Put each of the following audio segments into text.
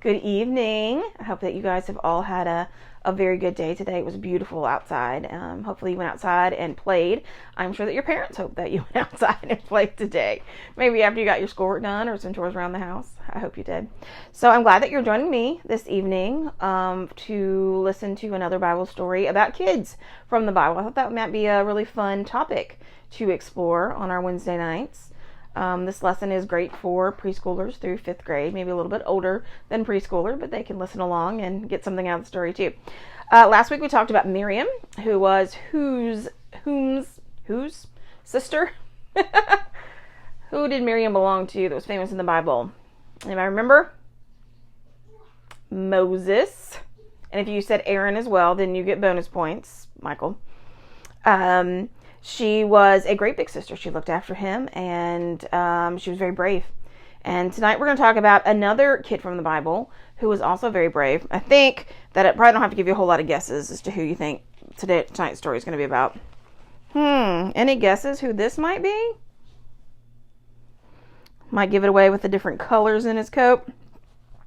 Good evening. I hope that you guys have all had a very good day today. It was beautiful outside. Hopefully you went outside and played. I'm sure that your parents hope that you went outside and played today. Maybe after you got your schoolwork done or some chores around the house. I hope you did. So I'm glad that you're joining me this evening to listen to another Bible story about kids from the Bible. I thought that might be a really fun topic to explore on our Wednesday nights. This lesson is great for preschoolers through 5th grade, maybe a little bit older than preschooler, but they can listen along and get something out of the story too. Last week we talked about Miriam, who was whose sister? Who did Miriam belong to that was famous in the Bible? Anybody remember? Moses. And if you said Aaron as well, then you get bonus points, Michael. She was a great big sister. She looked after him, and she was very brave. And tonight we're going to talk about another kid from the Bible who was also very brave. I think that I probably don't have to give you a whole lot of guesses as to who you think tonight's story is going to be about. Any guesses who this might be? Might give it away with the different colors in his coat.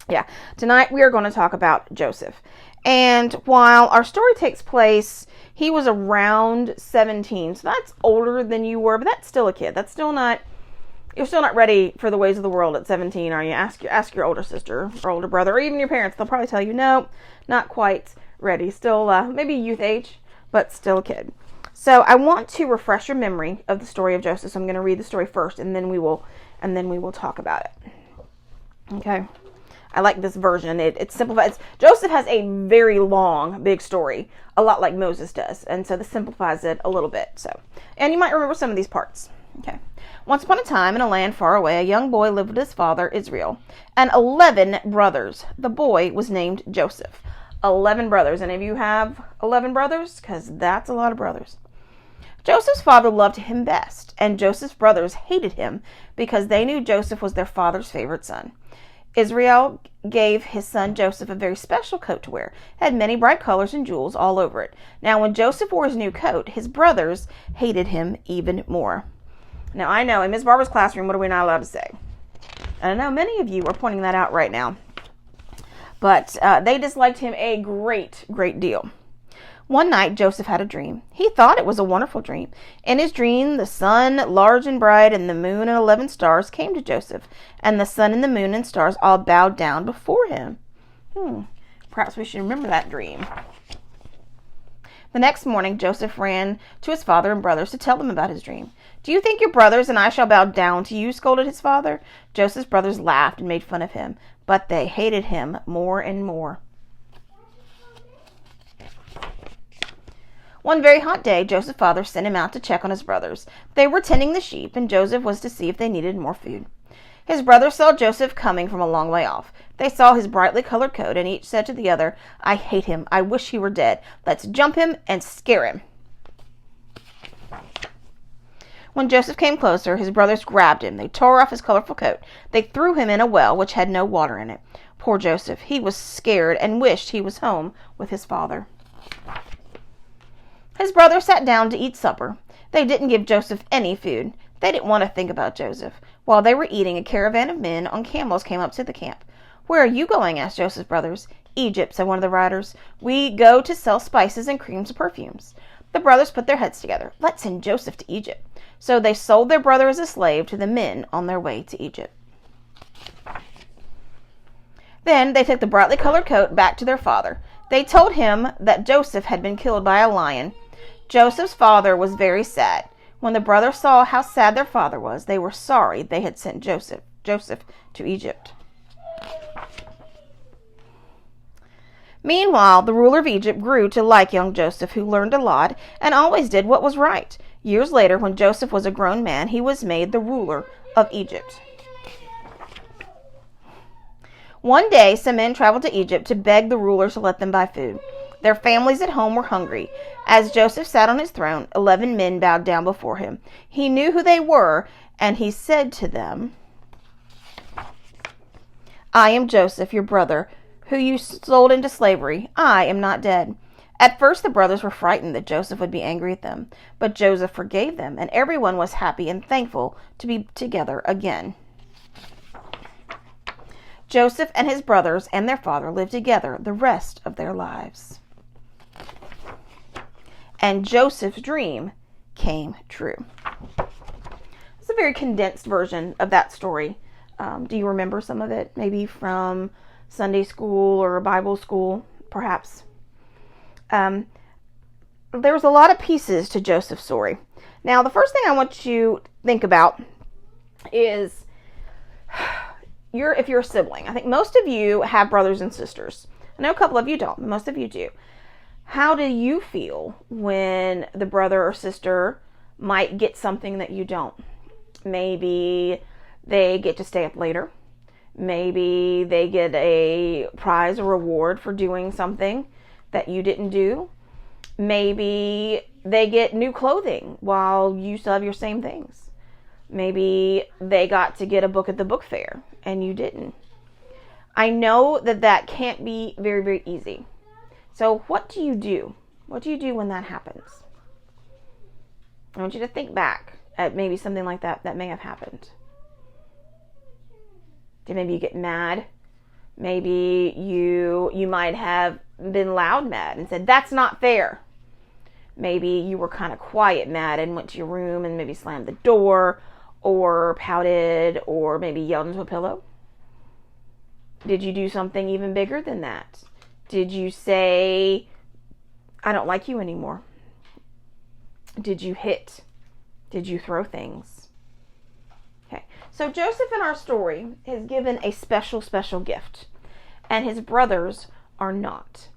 Yeah, tonight we are going to talk about Joseph. And while our story takes place, he was around 17, so that's older than you were, but that's still a kid. That's still not, you're still not ready for the ways of the world at 17, are you? Ask your older sister or older brother, or even your parents. They'll probably tell you, no, not quite ready. Still, maybe youth age, but still a kid. So I want to refresh your memory of the story of Joseph. So I'm going to read the story first, and then we will talk about it. Okay. I like this version. It's simplified. Joseph has a very long, big story, a lot like Moses does, and so this simplifies it a little bit. And you might remember some of these parts. Okay. Once upon a time, in a land far away, a young boy lived with his father, Israel, and 11 brothers. The boy was named Joseph. 11 brothers. Any of you have 11 brothers? Because that's a lot of brothers. Joseph's father loved him best, and Joseph's brothers hated him because they knew Joseph was their father's favorite son. Israel gave his son Joseph a very special coat to wear. It had many bright colors and jewels all over it. Now, when Joseph wore his new coat, his brothers hated him even more. Now, I know, in Ms. Barbara's classroom, what are we not allowed to say? I know many of you are pointing that out right now. But they disliked him a great, great deal. One night, Joseph had a dream. He thought it was a wonderful dream. In his dream, the sun, large and bright, and the moon and 11 stars came to Joseph, and the sun and the moon and stars all bowed down before him. Perhaps we should remember that dream. The next morning, Joseph ran to his father and brothers to tell them about his dream. "Do you think your brothers and I shall bow down to you?" scolded his father. Joseph's brothers laughed and made fun of him, but they hated him more and more. One very hot day, Joseph's father sent him out to check on his brothers. They were tending the sheep, and Joseph was to see if they needed more food. His brothers saw Joseph coming from a long way off. They saw his brightly colored coat, and each said to the other, "I hate him. I wish he were dead. Let's jump him and scare him." When Joseph came closer, his brothers grabbed him. They tore off his colorful coat. They threw him in a well which had no water in it. Poor Joseph. He was scared and wished he was home with his father. His brothers sat down to eat supper. They didn't give Joseph any food. They didn't want to think about Joseph. While they were eating, a caravan of men on camels came up to the camp. "Where are you going?" asked Joseph's brothers. "Egypt," said one of the riders. "We go to sell spices and creams and perfumes." The brothers put their heads together. "Let's send Joseph to Egypt." So they sold their brother as a slave to the men on their way to Egypt. Then they took the brightly colored coat back to their father. They told him that Joseph had been killed by a lion. Joseph's father was very sad. When the brothers saw how sad their father was, they were sorry they had sent Joseph to Egypt. Meanwhile, the ruler of Egypt grew to like young Joseph, who learned a lot and always did what was right. Years later, when Joseph was a grown man, he was made the ruler of Egypt. One day, some men traveled to Egypt to beg the ruler to let them buy food. Their families at home were hungry. As Joseph sat on his throne, 11 men bowed down before him. He knew who they were, and he said to them, "I am Joseph, your brother, who you sold into slavery. I am not dead." At first, the brothers were frightened that Joseph would be angry at them, but Joseph forgave them, and everyone was happy and thankful to be together again. Joseph and his brothers and their father lived together the rest of their lives. And Joseph's dream came true. It's a very condensed version of that story. Do you remember some of it? Maybe from Sunday school or Bible school, perhaps. There's a lot of pieces to Joseph's story. Now, the first thing I want you to think about is if you're a sibling. I think most of you have brothers and sisters. I know a couple of you don't, but most of you do. How do you feel when the brother or sister might get something that you don't? Maybe they get to stay up later. Maybe they get a prize or reward for doing something that you didn't do. Maybe they get new clothing while you still have your same things. Maybe they got to get a book at the book fair and you didn't. I know that can't be very, very easy. So what do you do? What do you do when that happens? I want you to think back at maybe something like that may have happened. Maybe you get mad. Maybe you might have been loud mad and said, "That's not fair." Maybe you were kind of quiet mad and went to your room and maybe slammed the door or pouted or maybe yelled into a pillow. Did you do something even bigger than that? Did you say, "I don't like you anymore"? Did you hit? Did you throw things? Okay, so Joseph in our story is given a special, special gift, and his brothers are not.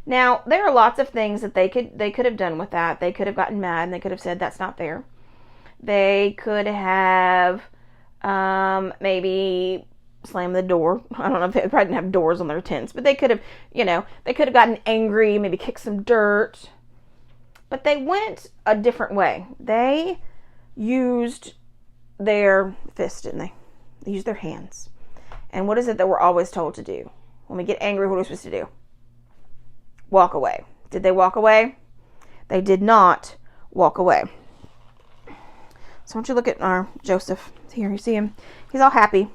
Now, there are lots of things that they could have done with that. They could have gotten mad and they could have said, "That's not fair." They could have maybe slammed the door. I don't know if they probably didn't have doors on their tents, but they could have, they could have gotten angry, maybe kicked some dirt. But they went a different way. They used their fists, didn't they? They used their hands. And what is it that we're always told to do? When we get angry, what are we supposed to do? Walk away. Did they walk away? They did not walk away. So I want you to look at our Joseph here. You see him? He's all happy.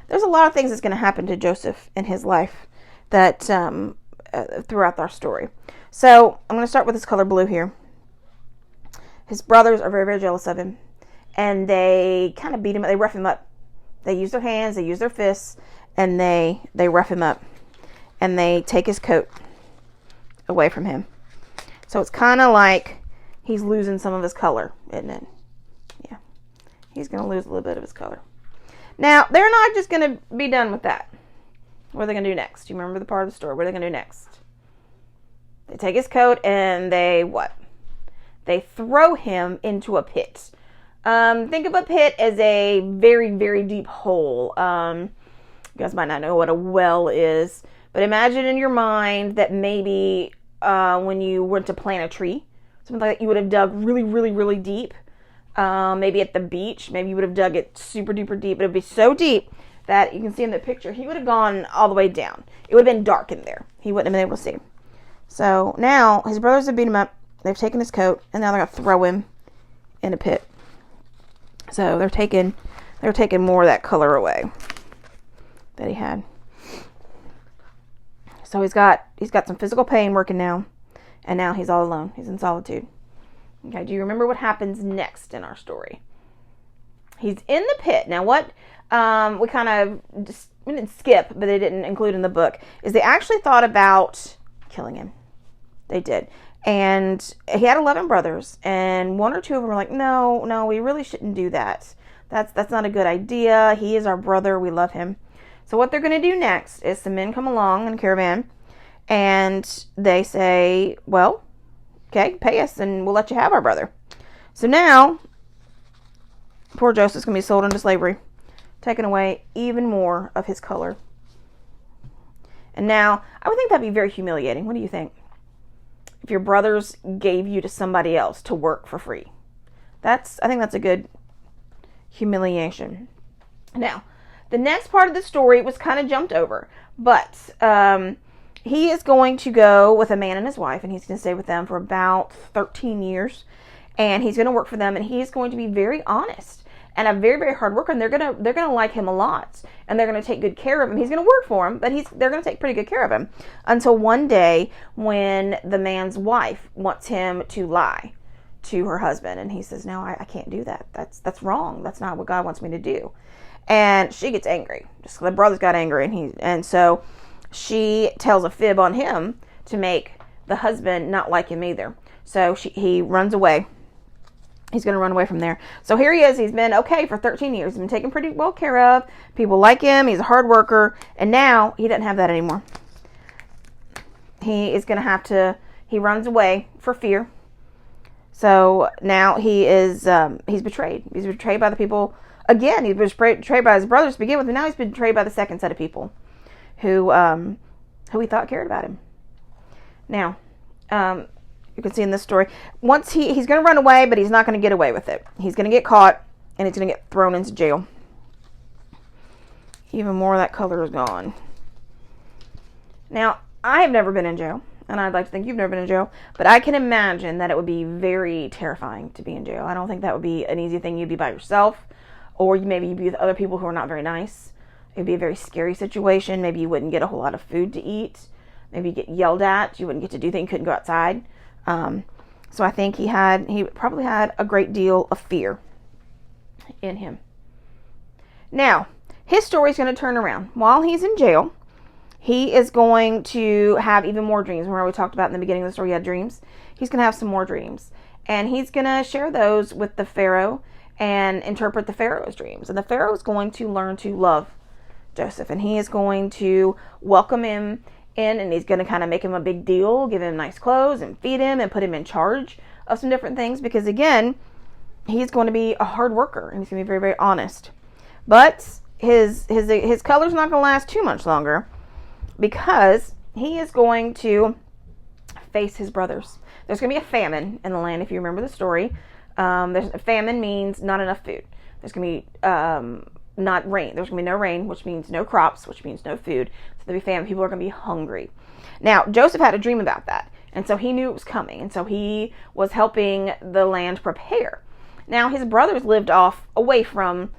There's a lot of things that's going to happen to Joseph in his life that throughout our story. So I'm going to start with this color blue here. His brothers are very, very jealous of him. And they kind of beat him up. They rough him up. They use their hands. They use their fists. And they rough him up. And they take his coat away from him. So it's kind of like he's losing some of his color, isn't it? Yeah. He's going to lose a little bit of his color. Now, they're not just going to be done with that. What are they going to do next? Do you remember the part of the story? What are they going to do next? They take his coat and they what? They throw him into a pit. Think of a pit as a very, very deep hole. You guys might not know what a well is, but imagine in your mind that maybe when you went to plant a tree, something like that, you would have dug really, really, really deep. Maybe at the beach, maybe you would have dug it super duper deep. It would be so deep that you can see in the picture, he would have gone all the way down. It would have been dark in there. He wouldn't have been able to see. So now his brothers have beat him up. They've taken his coat, and now they're going to throw him in a pit. So they're taking more of that color away that he had. So he's got some physical pain working now, and now he's all alone. He's in solitude. Okay, do you remember what happens next in our story? He's in the pit. Now what we kind of just we didn't skip, but they didn't include in the book, is they actually thought about killing him. They did. And he had 11 brothers, and one or two of them were like, no, we really shouldn't do that. That's not a good idea. He is our brother. We love him. So what they're going to do next is some men come along in a caravan, and they say, well, okay, pay us, and we'll let you have our brother. So now, poor Joseph's going to be sold into slavery, taking away even more of his color. And now, I would think that'd be very humiliating. What do you think? If your brothers gave you to somebody else to work for free. I think that's a good humiliation. Now, the next part of the story was kind of jumped over, but he is going to go with a man and his wife, and he's going to stay with them for about 13 years, and he's going to work for them, and he's going to be very honest, and a very, very hard worker, and they're gonna like him a lot, and they're gonna take good care of him. He's gonna work for him, but they're gonna take pretty good care of him until one day when the man's wife wants him to lie to her husband, and he says, no, I can't do that. That's wrong. That's not what God wants me to do. And she gets angry. Just the brothers got angry, and so she tells a fib on him to make the husband not like him either. So he runs away. He's going to run away from there. So here he is. He's been okay for 13 years. He's been taken pretty well care of. People like him. He's a hard worker. And now he doesn't have that anymore. He is going to have to, he runs away for fear. So now he's betrayed. He's betrayed by the people. Again, he was betrayed by his brothers to begin with. And now he's been betrayed by the second set of people who he thought cared about him. Now, you can see in this story, once he's going to run away, but he's not going to get away with it. He's going to get caught, and he's going to get thrown into jail. Even more of that color is gone. Now, I have never been in jail, and I'd like to think you've never been in jail, but I can imagine that it would be very terrifying to be in jail. I don't think that would be an easy thing. You'd be by yourself, or maybe you'd be with other people who are not very nice. It would be a very scary situation. Maybe you wouldn't get a whole lot of food to eat. Maybe you get yelled at. You wouldn't get to do things. You couldn't go outside. So I think he probably had a great deal of fear in him. Now, his story is going to turn around. While he's in jail, he is going to have even more dreams. Remember we talked about in the beginning of the story, he had dreams. He's going to have some more dreams. And he's going to share those with the Pharaoh and interpret the Pharaoh's dreams. And the Pharaoh is going to learn to love Joseph. And he is going to welcome him in, and he's going to kind of make him a big deal, give him nice clothes and feed him and put him in charge of some different things, because again, he's going to be a hard worker and he's going to be very, very honest. But his color's not going to last too much longer, because he is going to face his brothers. There's going to be a famine in the land, if you remember the story. A famine means not enough food. There's going to be not rain. There's going to be no rain, which means no crops, which means no food. So there'll be famine. People are going to be hungry. Now, Joseph had a dream about that, and so he knew it was coming, and so he was helping the land prepare. Now, his brothers lived away from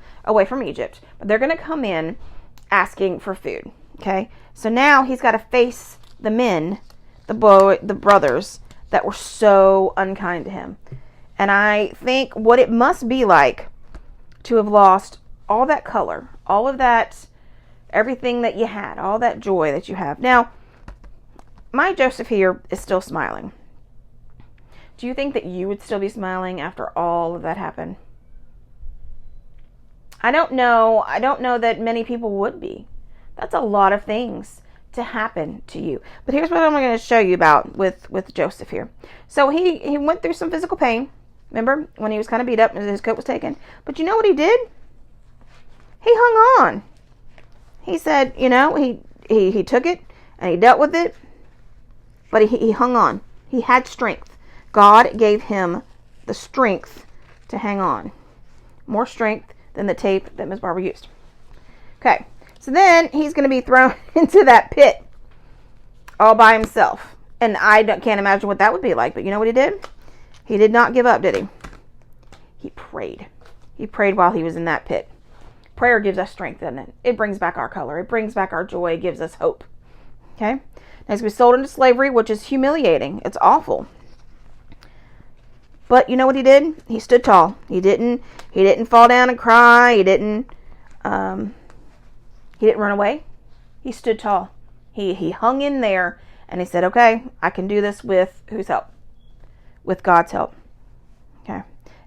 Egypt, but they're going to come in asking for food. Okay, so now he's got to face the men, the brothers that were so unkind to him. And I think what it must be like to have lost all that color, all of that, everything that you had, all that joy that you have. Now, my Joseph here is still smiling. Do you think that you would still be smiling after all of that happened? I don't know. I don't know that many people would be. That's a lot of things to happen to you. But here's what I'm going to show you about with Joseph here. So he went through some physical pain. Remember when he was kind of beat up and his coat was taken? But you know what he did? He hung on. He said, he took it and he dealt with it, but he hung on. He had strength. God gave him the strength to hang on. More strength than the tape that Ms. Barbara used. Okay, so then he's going to be thrown into that pit all by himself. And I can't imagine what that would be like, but you know what he did? He did not give up, did he? He prayed. He prayed while he was in that pit. Prayer gives us strength, doesn't it? It brings back our color. It brings back our joy. It gives us hope. Okay? Now he's going to be sold into slavery, which is humiliating. It's awful. But you know what he did? He stood tall. He didn't fall down and cry. He didn't run away. He stood tall. He hung in there, and he said, okay, I can do this with whose help? With God's help. Okay.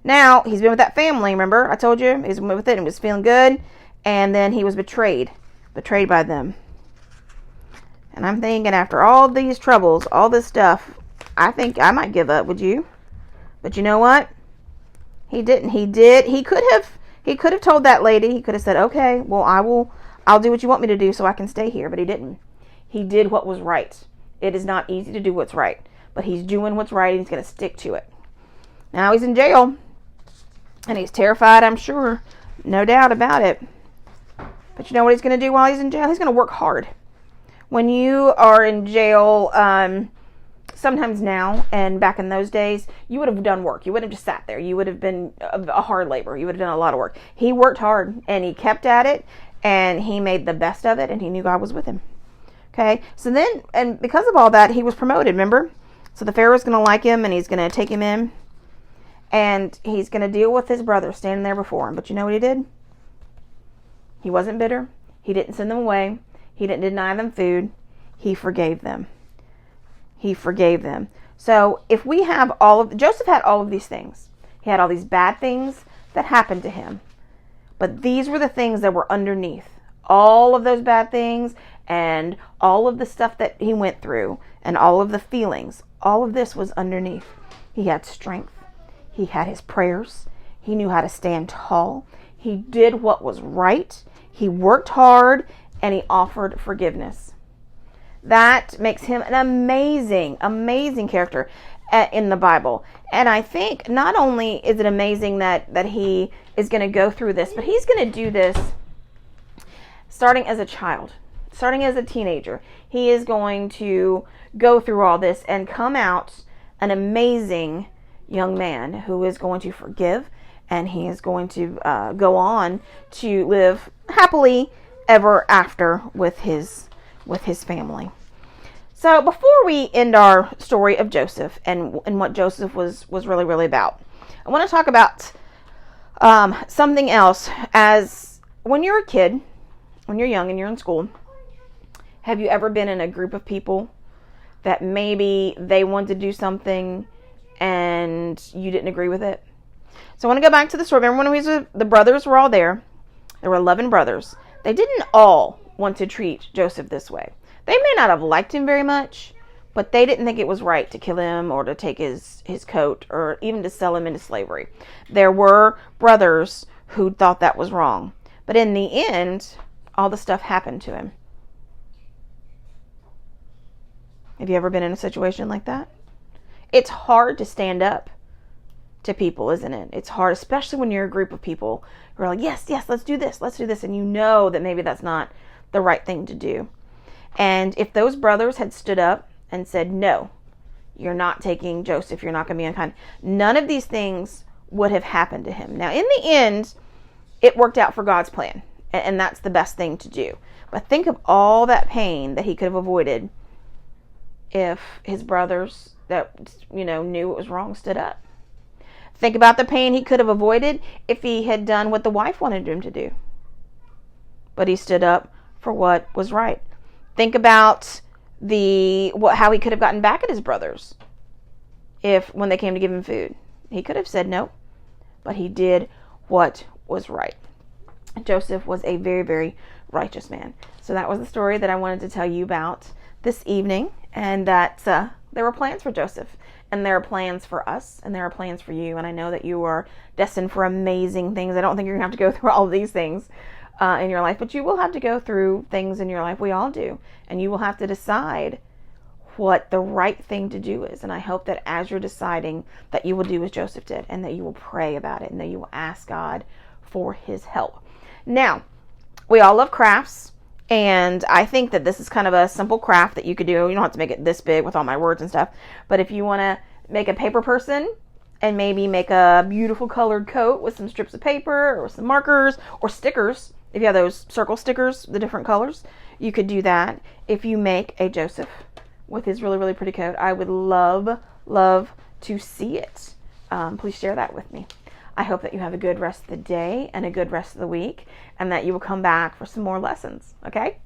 Now, he's been with that family, remember? I told you, he's been with it and was feeling good. And then he was betrayed by them. And I'm thinking, after all these troubles, all this stuff, I think I might give up, would you? But you know what? He didn't. He could have told that lady, he could have said, okay, well, I'll do what you want me to do so I can stay here. But he didn't. He did what was right. It is not easy to do what's right, but he's doing what's right, and he's going to stick to it. Now he's in jail, and he's terrified, I'm sure. No doubt about it. But you know what he's going to do while he's in jail? He's going to work hard. When you are in jail, sometimes now and back in those days, you would have done work. You wouldn't have just sat there. You would have been a hard labor. You would have done a lot of work. He worked hard and he kept at it and he made the best of it and he knew God was with him. Okay, so then, and because of all that, he was promoted, remember? So the Pharaoh's going to like him and he's going to take him in and he's going to deal with his brother standing there before him. But you know what he did? He wasn't bitter. He didn't send them away. He didn't deny them food. He forgave them. He forgave them. So if we have Joseph had all of these things. He had all these bad things that happened to him. But these were the things that were underneath. All of those bad things and all of the stuff that he went through and all of the feelings, all of this was underneath. He had strength. He had his prayers. He knew how to stand tall. He did what was right. He worked hard and he offered forgiveness. That makes him an amazing, amazing character in the Bible. And I think not only is it amazing that he is going to go through this, but he's going to do this starting as a child, starting as a teenager. He is going to go through all this and come out an amazing young man who is going to forgive, and he is going to go on to live happily ever after with his family. So before we end our story of Joseph and what Joseph was really, really about, I want to talk about something else. As when you're a kid, when you're young and you're in school, have you ever been in a group of people that maybe they wanted to do something and you didn't agree with it? So I want to go back to the story. Remember when the brothers were all there? There were 11 brothers. They didn't all want to treat Joseph this way. They may not have liked him very much, but they didn't think it was right to kill him or to take his coat or even to sell him into slavery. There were brothers who thought that was wrong. But in the end, all the stuff happened to him. Have you ever been in a situation like that? It's hard to stand up to people, isn't it? It's hard, especially when you're a group of people who are like, yes, let's do this, and you know that maybe that's not the right thing to do. And if those brothers had stood up and said, no, you're not taking Joseph, you're not going to be unkind, none of these things would have happened to him. Now, in the end, it worked out for God's plan, and that's the best thing to do. But think of all that pain that he could have avoided if his brothers that knew it was wrong stood up. Think about the pain he could have avoided if he had done what the wife wanted him to do. But he stood up for what was right. Think about how he could have gotten back at his brothers when they came to give him food. He could have said no, but he did what was right. Joseph was a very, very righteous man. So that was the story that I wanted to tell you about this evening, and that there were plans for Joseph, and there are plans for us, and there are plans for you, and I know that you are destined for amazing things. I don't think you're going to have to go through all of these things in your life, but you will have to go through things in your life. We all do, and you will have to decide what the right thing to do is, and I hope that as you're deciding that you will do as Joseph did, and that you will pray about it, and that you will ask God for his help. Now, we all love crafts, and I think that this is kind of a simple craft that you could do. You don't have to make it this big with all my words and stuff. But if you want to make a paper person and maybe make a beautiful colored coat with some strips of paper or some markers or stickers, if you have those circle stickers, the different colors, you could do that. If you make a Joseph with his really, really pretty coat, I would love to see it. Please share that with me. I hope that you have a good rest of the day and a good rest of the week, and that you will come back for some more lessons. Okay?